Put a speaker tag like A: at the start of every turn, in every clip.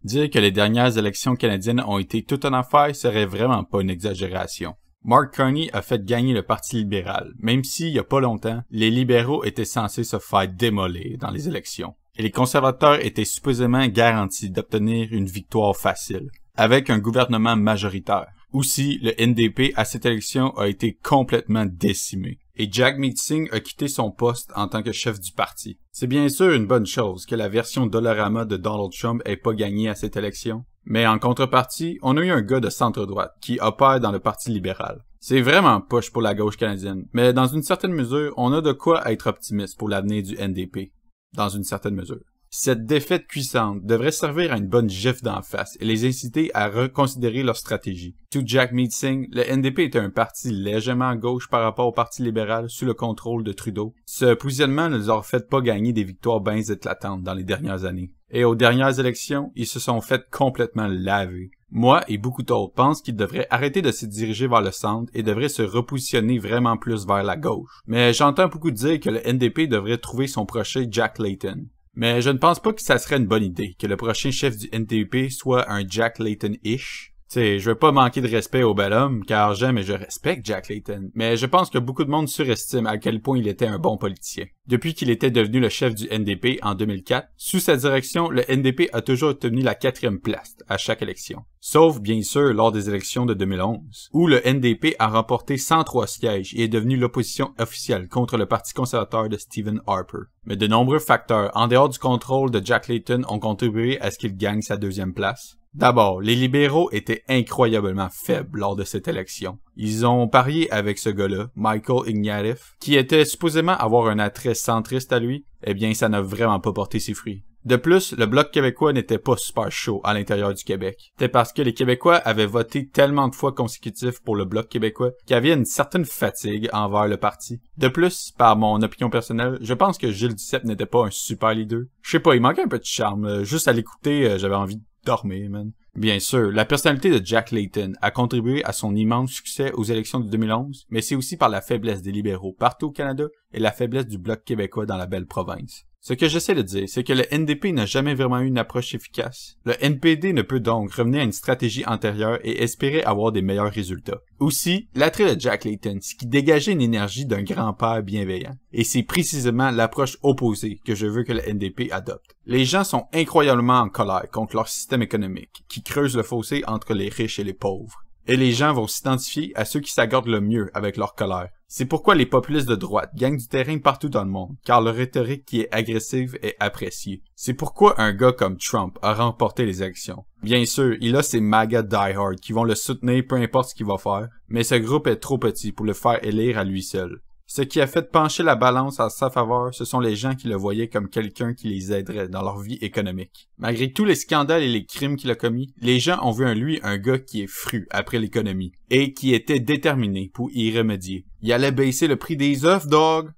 A: Dire que les dernières élections canadiennes ont été toute une affaire serait vraiment pas une exagération. Mark Carney a fait gagner le Parti libéral, même si, il y a pas longtemps, les libéraux étaient censés se faire démolir dans les élections. Et les conservateurs étaient supposément garantis d'obtenir une victoire facile, avec un gouvernement majoritaire. Aussi, le NDP à cette élection a été complètement décimé. Et Jagmeet Singh a quitté son poste en tant que chef du parti. C'est bien sûr une bonne chose que la version Dollarama de Donald Trump ait pas gagné à cette élection. Mais en contrepartie, on a eu un gars de centre-droite qui opère dans le Parti libéral. C'est vraiment poche pour la gauche canadienne, mais dans une certaine mesure, on a de quoi être optimiste pour l'avenir du NDP. Dans une certaine mesure. Cette défaite puissante devrait servir à une bonne gifle d'en face et les inciter à reconsidérer leur stratégie. Sous Jagmeet Singh, le NDP était un parti légèrement à gauche par rapport au Parti libéral sous le contrôle de Trudeau. Ce positionnement ne leur fait pas gagner des victoires bien éclatantes dans les dernières années. Et aux dernières élections, ils se sont fait complètement laver. Moi et beaucoup d'autres pensent qu'ils devraient arrêter de se diriger vers le centre et devraient se repositionner vraiment plus vers la gauche. Mais j'entends beaucoup dire que le NDP devrait trouver son prochain Jack Layton. Mais je ne pense pas que ça serait une bonne idée que le prochain chef du NDP soit un Jack Layton-ish. T'sais, je veux pas manquer de respect au bel homme, car j'aime et je respecte Jack Layton, mais je pense que beaucoup de monde surestime à quel point il était un bon politicien. Depuis qu'il était devenu le chef du NDP en 2004, sous sa direction, le NDP a toujours obtenu la 4e place à chaque élection. Sauf, bien sûr, lors des élections de 2011, où le NDP a remporté 103 sièges et est devenu l'opposition officielle contre le Parti conservateur de Stephen Harper. Mais de nombreux facteurs, en dehors du contrôle de Jack Layton, ont contribué à ce qu'il gagne sa 2e place. D'abord, les libéraux étaient incroyablement faibles lors de cette élection. Ils ont parié avec ce gars-là, Michael Ignatieff, qui était supposément avoir un attrait centriste à lui. Eh bien, ça n'a vraiment pas porté ses fruits. De plus, le Bloc québécois n'était pas super chaud à l'intérieur du Québec. C'était parce que les Québécois avaient voté tellement de fois consécutifs pour le Bloc québécois qu'il y avait une certaine fatigue envers le parti. De plus, par mon opinion personnelle, je pense que Gilles Duceppe n'était pas un super leader. Je sais pas, il manquait un peu de charme. Juste à l'écouter, j'avais envie de dormir, man. Bien sûr, la personnalité de Jack Layton a contribué à son immense succès aux élections de 2011, mais c'est aussi par la faiblesse des libéraux partout au Canada et la faiblesse du Bloc québécois dans la belle province. Ce que j'essaie de dire, c'est que le NDP n'a jamais vraiment eu une approche efficace. Le NPD ne peut donc revenir à une stratégie antérieure et espérer avoir des meilleurs résultats. Aussi, l'attrait de Jack Layton, c'est qu'il dégageait une énergie d'un grand-père bienveillant. Et c'est précisément l'approche opposée que je veux que le NDP adopte. Les gens sont incroyablement en colère contre leur système économique, qui creuse le fossé entre les riches et les pauvres. Et les gens vont s'identifier à ceux qui s'accordent le mieux avec leur colère. C'est pourquoi les populistes de droite gagnent du terrain partout dans le monde, car leur rhétorique qui est agressive est appréciée. C'est pourquoi un gars comme Trump a remporté les élections. Bien sûr, il a ses MAGA die-hard qui vont le soutenir peu importe ce qu'il va faire, mais ce groupe est trop petit pour le faire élire à lui seul. Ce qui a fait pencher la balance à sa faveur, ce sont les gens qui le voyaient comme quelqu'un qui les aiderait dans leur vie économique. Malgré tous les scandales et les crimes qu'il a commis, les gens ont vu en lui un gars qui est fru après l'économie et qui était déterminé pour y remédier. Il allait baisser le prix des œufs, dog!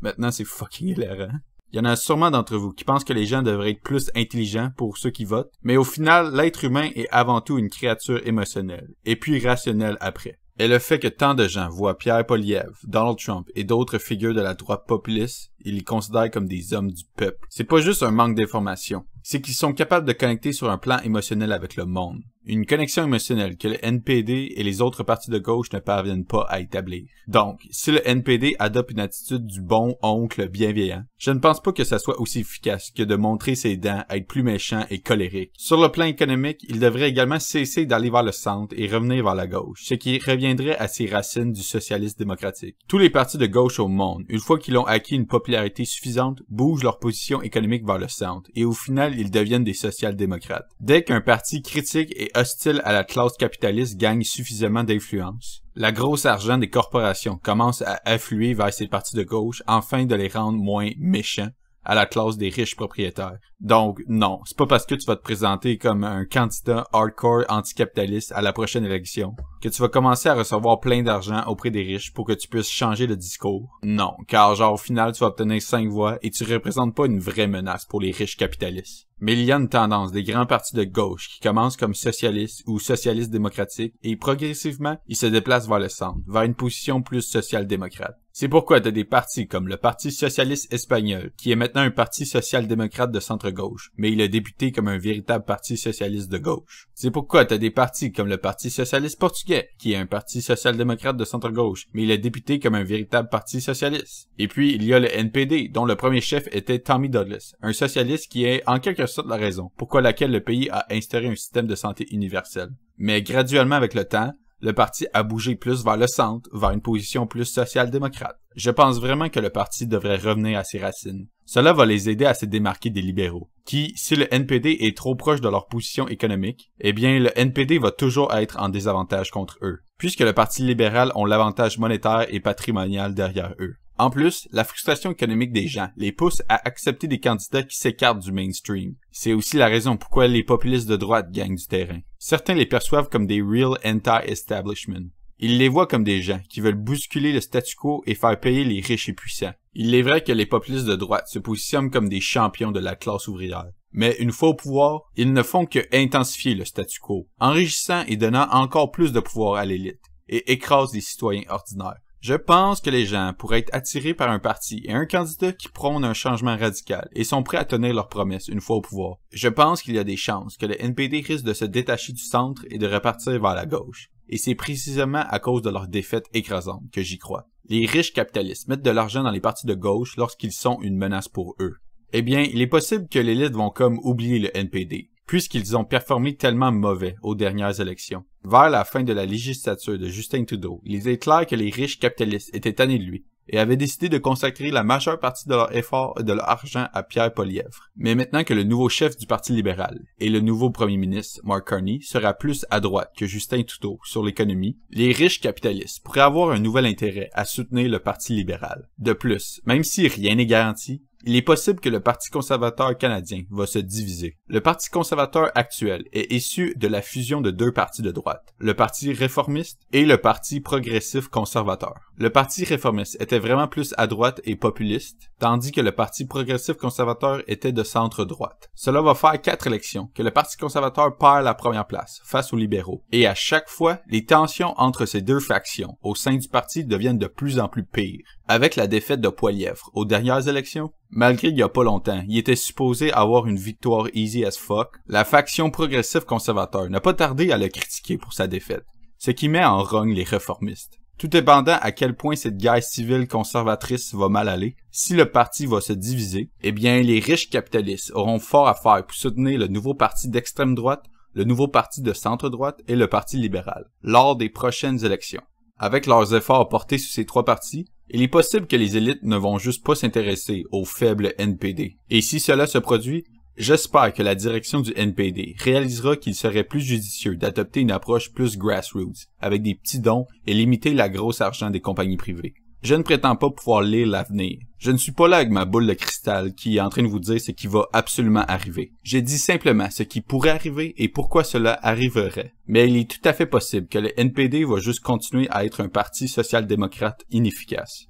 A: Maintenant, c'est fucking hilarant. Il y en a sûrement d'entre vous qui pensent que les gens devraient être plus intelligents pour ceux qui votent, mais au final, l'être humain est avant tout une créature émotionnelle, et puis rationnelle après. Et le fait que tant de gens voient Pierre Poilievre, Donald Trump et d'autres figures de la droite populiste, ils les considèrent comme des hommes du peuple. C'est pas juste un manque d'information, c'est qu'ils sont capables de connecter sur un plan émotionnel avec le monde. Une connexion émotionnelle que le NPD et les autres partis de gauche ne parviennent pas à établir. Donc, si le NPD adopte une attitude du bon oncle bienveillant, je ne pense pas que ça soit aussi efficace que de montrer ses dents, être plus méchant et colérique. Sur le plan économique, il devrait également cesser d'aller vers le centre et revenir vers la gauche, ce qui reviendrait à ses racines du socialisme démocratique. Tous les partis de gauche au monde, une fois qu'ils ont acquis une popularité suffisante, bougent leur position économique vers le centre, et au final, ils deviennent des social-démocrates. Dès qu'un parti critique et hostile à la classe capitaliste gagne suffisamment d'influence, la grosse argent des corporations commence à affluer vers ces partis de gauche afin de les rendre moins méchants à la classe des riches propriétaires. Donc, non, c'est pas parce que tu vas te présenter comme un candidat hardcore anticapitaliste à la prochaine élection que tu vas commencer à recevoir plein d'argent auprès des riches pour que tu puisses changer le discours. Non, car genre au final, tu vas obtenir 5 voix et tu représentes pas une vraie menace pour les riches capitalistes. Mais il y a une tendance des grands partis de gauche qui commencent comme socialistes ou socialistes démocratiques et progressivement, ils se déplacent vers le centre, vers une position plus social-démocrate. C'est pourquoi t'as des partis comme le Parti socialiste espagnol, qui est maintenant un parti social-démocrate de centre-gauche, mais il est débuté comme un véritable parti socialiste de gauche. C'est pourquoi t'as des partis comme le Parti socialiste portugais, qui est un parti social-démocrate de centre-gauche, mais il est débuté comme un véritable parti socialiste. Et puis, il y a le NPD, dont le premier chef était Tommy Douglas, un socialiste qui est en quelque sorte la raison pourquoi laquelle le pays a instauré un système de santé universel. Mais graduellement avec le temps, le parti a bougé plus vers le centre, vers une position plus social-démocrate. Je pense vraiment que le parti devrait revenir à ses racines. Cela va les aider à se démarquer des libéraux, qui, si le NPD est trop proche de leur position économique, eh bien le NPD va toujours être en désavantage contre eux, puisque le Parti libéral ont l'avantage monétaire et patrimonial derrière eux. En plus, la frustration économique des gens les pousse à accepter des candidats qui s'écartent du mainstream. C'est aussi la raison pourquoi les populistes de droite gagnent du terrain. Certains les perçoivent comme des real anti-establishment. Ils les voient comme des gens qui veulent bousculer le statu quo et faire payer les riches et puissants. Il est vrai que les populistes de droite se positionnent comme des champions de la classe ouvrière. Mais une fois au pouvoir, ils ne font que intensifier le statu quo, enrichissant et donnant encore plus de pouvoir à l'élite, et écrasent les citoyens ordinaires. Je pense que les gens pourraient être attirés par un parti et un candidat qui prône un changement radical et sont prêts à tenir leurs promesses une fois au pouvoir. Je pense qu'il y a des chances que le NPD risque de se détacher du centre et de repartir vers la gauche. Et c'est précisément à cause de leur défaite écrasante que j'y crois. Les riches capitalistes mettent de l'argent dans les partis de gauche lorsqu'ils sont une menace pour eux. Eh bien, il est possible que l'élite vont comme oublier le NPD, puisqu'ils ont performé tellement mauvais aux dernières élections. Vers la fin de la législature de Justin Trudeau, il est clair que les riches capitalistes étaient tannés de lui et avaient décidé de consacrer la majeure partie de leur effort et de leur argent à Pierre Poilievre. Mais maintenant que le nouveau chef du Parti libéral et le nouveau premier ministre, Mark Carney, sera plus à droite que Justin Trudeau sur l'économie, les riches capitalistes pourraient avoir un nouvel intérêt à soutenir le Parti libéral. De plus, même si rien n'est garanti, il est possible que le Parti conservateur canadien va se diviser. Le Parti conservateur actuel est issu de la fusion de deux partis de droite, le Parti réformiste et le Parti progressif conservateur. Le Parti réformiste était vraiment plus à droite et populiste, tandis que le Parti progressif conservateur était de centre-droite. Cela va faire 4 élections que le Parti conservateur perd la première place face aux libéraux, et à chaque fois, les tensions entre ces deux factions au sein du parti deviennent de plus en plus pires. Avec la défaite de Poilievre aux dernières élections, malgré il y a pas longtemps, il était supposé avoir une victoire easy as fuck, la faction progressive conservateur n'a pas tardé à le critiquer pour sa défaite, ce qui met en rogne les réformistes. Tout dépendant à quel point cette guerre civile conservatrice va mal aller, si le parti va se diviser, eh bien les riches capitalistes auront fort à faire pour soutenir le nouveau parti d'extrême droite, le nouveau parti de centre-droite et le Parti libéral, lors des prochaines élections. Avec leurs efforts portés sur ces trois partis, il est possible que les élites ne vont juste pas s'intéresser au faible NPD. Et si cela se produit, j'espère que la direction du NPD réalisera qu'il serait plus judicieux d'adopter une approche plus grassroots, avec des petits dons et limiter la grosse argent des compagnies privées. Je ne prétends pas pouvoir lire l'avenir. Je ne suis pas là avec ma boule de cristal qui est en train de vous dire ce qui va absolument arriver. J'ai dit simplement ce qui pourrait arriver et pourquoi cela arriverait. Mais il est tout à fait possible que le NPD va juste continuer à être un parti social-démocrate inefficace.